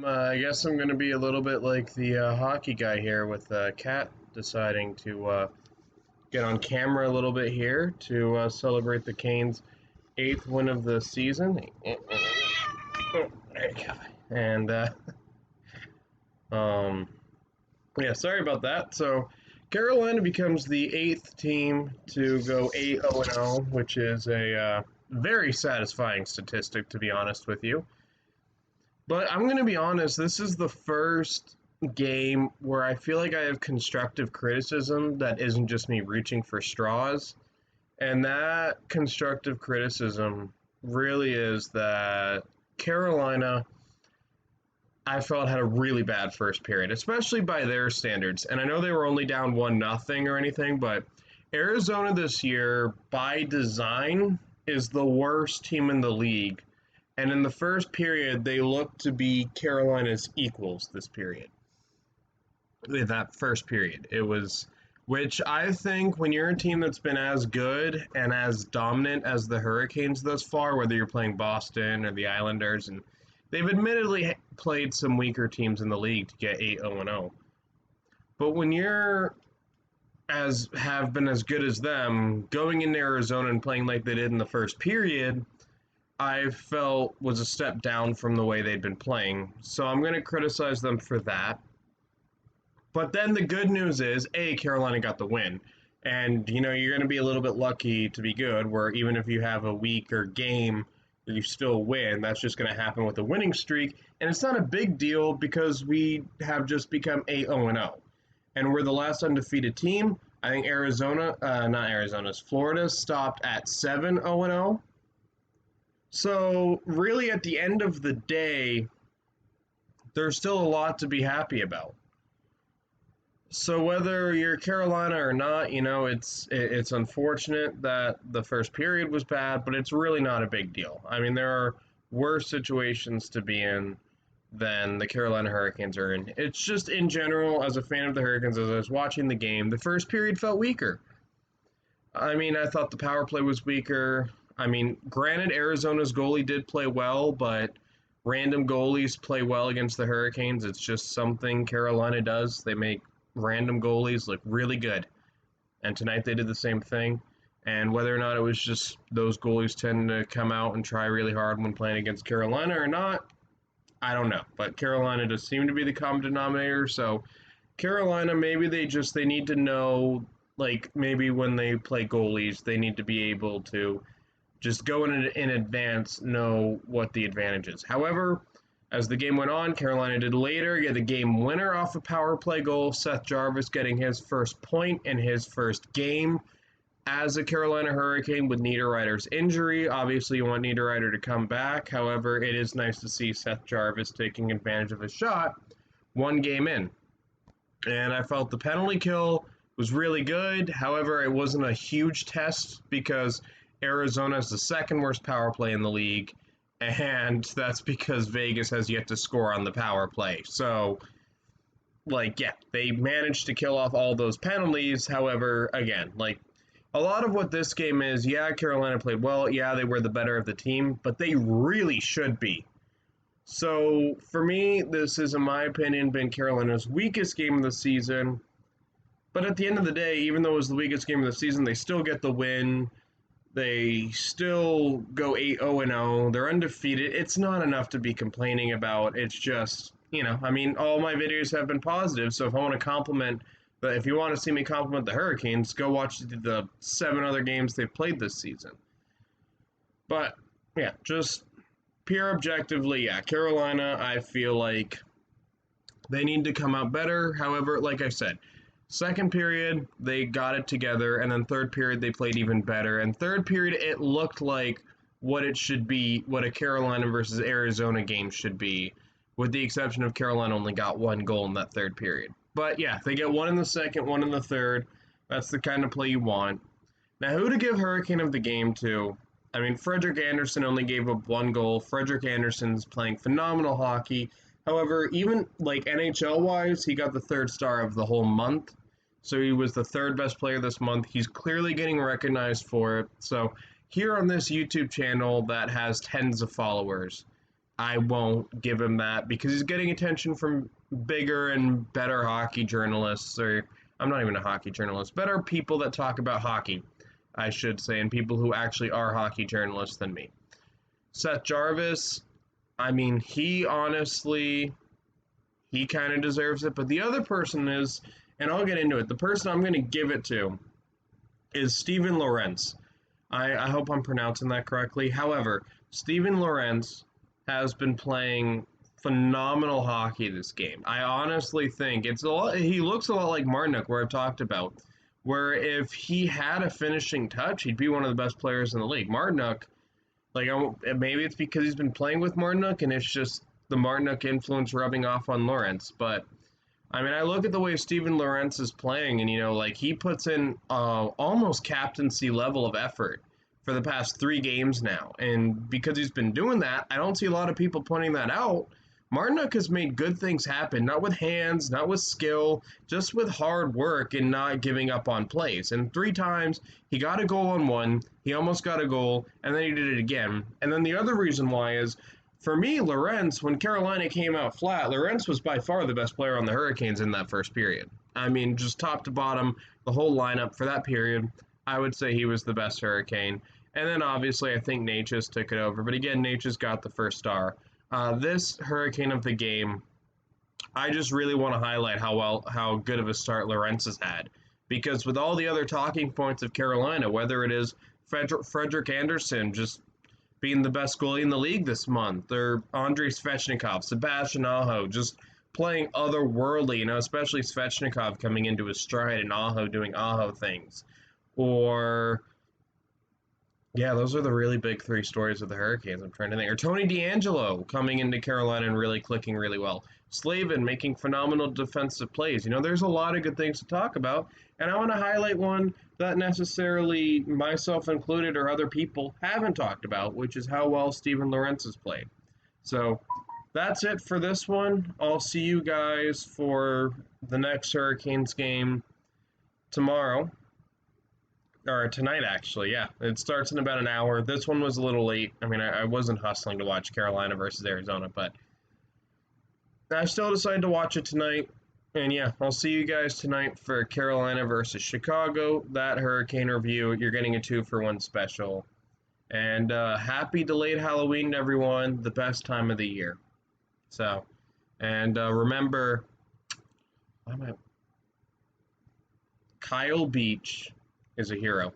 I guess I'm going to be a little bit like the hockey guy here with Kat deciding to get on camera a little bit here to celebrate the Canes' eighth win of the season. And um, yeah, sorry about that. So Carolina becomes the eighth team to go 8-0-0, which is a very satisfying statistic, to be honest with you. But I'm going to be honest, this is the first game where I feel like I have constructive criticism that isn't just me reaching for straws. And that constructive criticism really is that Carolina, I felt, had a really bad first period, especially by their standards. And I know they were only down 1-0 or anything, but Arizona this year, by design, is the worst team in the league. And in the first period, they looked to be Carolina's equals this period. In that first period, it was, which I think when you're a team that's been as good and as dominant as the Hurricanes thus far, whether you're playing Boston or the Islanders, and they've admittedly played some weaker teams in the league to get 8-0-0. But when you're as have been as good as them, going into Arizona and playing like they did in the first period, I felt was a step down from the way they'd been playing. So I'm going to criticize them for that. But then the good news is, A, Carolina got the win. And, you're going to be a little bit lucky to be good, where even if you have a weaker game, you still win. That's just going to happen with a winning streak. And it's not a big deal because we have just become 8-0-0. And we're the last undefeated team. I think Florida stopped at 7-0-0. So, really, at the end of the day, there's still a lot to be happy about. So, whether you're Carolina or not, it's unfortunate that the first period was bad, but it's really not a big deal. I mean, there are worse situations to be in than the Carolina Hurricanes are in. It's just in general, as a fan of the Hurricanes, as I was watching the game, the first period felt weaker. I mean, I thought the power play was weaker. I mean, granted, Arizona's goalie did play well, but random goalies play well against the Hurricanes. It's just something Carolina does. They make random goalies look really good. And tonight they did the same thing. And whether or not it was just those goalies tend to come out and try really hard when playing against Carolina or not, I don't know. But Carolina does seem to be the common denominator. So Carolina, maybe they need to know, like, maybe when they play goalies, they need to be able to just go in advance, know what the advantage is. However, as the game went on, Carolina did later get the game winner off a power play goal. Seth Jarvis getting his first point in his first game as a Carolina Hurricane with Niederreiter's injury. Obviously, you want Niederreiter to come back. However, it is nice to see Seth Jarvis taking advantage of his shot one game in. And I felt the penalty kill was really good. However, it wasn't a huge test because Arizona is the second worst power play in the league, and that's because Vegas has yet to score on the power play. So, they managed to kill off all those penalties. However, again, a lot of what this game is, yeah, Carolina played well. Yeah, they were the better of the team, but they really should be. So, for me, this is, in my opinion, been Carolina's weakest game of the season. But at the end of the day, even though it was the weakest game of the season, they still get the win. They still go 8-0-0. They're undefeated. It's not enough to be complaining about. It's just, all my videos have been positive. So if I want to compliment, if you want to see me compliment the Hurricanes, go watch the 7 other games they've played this season. But, yeah, just pure objectively, yeah, Carolina, I feel like they need to come out better. However, like I said, second period, they got it together, and then third period, they played even better. And third period, it looked like what it should be, what a Carolina versus Arizona game should be, with the exception of Carolina only got one goal in that third period. But yeah, they get one in the second, one in the third. That's the kind of play you want. Now, who to give Hurricane of the game to? I mean, Frederik Andersen only gave up one goal. Frederik Andersen's playing phenomenal hockey. However, even NHL-wise, he got the third star of the whole month. So he was the third best player this month. He's clearly getting recognized for it. So here on this YouTube channel that has tens of followers, I won't give him that because he's getting attention from bigger and better hockey journalists, or I'm not even a hockey journalist, better people that talk about hockey, I should say, and people who actually are hockey journalists than me. Seth Jarvis, I mean, he honestly, he kind of deserves it, but the other person is, and I'll get into it, the person I'm going to give it to is Steven Lorentz. I hope I'm pronouncing that correctly. However, Steven Lorentz has been playing phenomenal hockey this game. I honestly think it's a lot. He looks a lot like Martinook, where I've talked about, where if he had a finishing touch, he'd be one of the best players in the league. Martinook, like maybe it's because he's been playing with Martinook, and it's just the Martinook influence rubbing off on Lorentz, but I mean, I look at the way Steven Lorentz is playing, and like he puts in almost captaincy level of effort for the past 3 games now. And because he's been doing that, I don't see a lot of people pointing that out. Martinook has made good things happen, not with hands, not with skill, just with hard work and not giving up on plays. And 3 times he got a goal on one, he almost got a goal, and then he did it again. And then the other reason why is for me, Lorentz, when Carolina came out flat, Lorentz was by far the best player on the Hurricanes in that first period. I mean, just top to bottom, the whole lineup for that period, I would say he was the best Hurricane. And then obviously, I think Necas took it over. But again, Necas got the first star. This Hurricane of the game, I just really want to highlight how good of a start Lorentz has had. Because with all the other talking points of Carolina, whether it is Frederik Andersen just being the best goalie in the league this month, or Andrei Svechnikov, Sebastian Aho, just playing otherworldly, especially Svechnikov coming into his stride and Aho doing Aho things. Or, yeah, those are the really big 3 stories of the Hurricanes. I'm trying to think. Or Tony DeAngelo coming into Carolina and really clicking really well. Slavin making phenomenal defensive plays. There's a lot of good things to talk about. And I want to highlight one that necessarily myself included or other people haven't talked about, which is how well Steven Lorentz has played. So that's it for this one. I'll see you guys for the next Hurricanes game tomorrow. Or tonight, actually, yeah. It starts in about an hour. This one was a little late. I mean, I wasn't hustling to watch Carolina versus Arizona, but I still decided to watch it tonight. And yeah, I'll see you guys tonight for Carolina versus Chicago. That Hurricane review. You're getting a 2-for-1 special. And happy delayed Halloween to everyone. The best time of the year. So, and remember, Kyle Beach is a hero.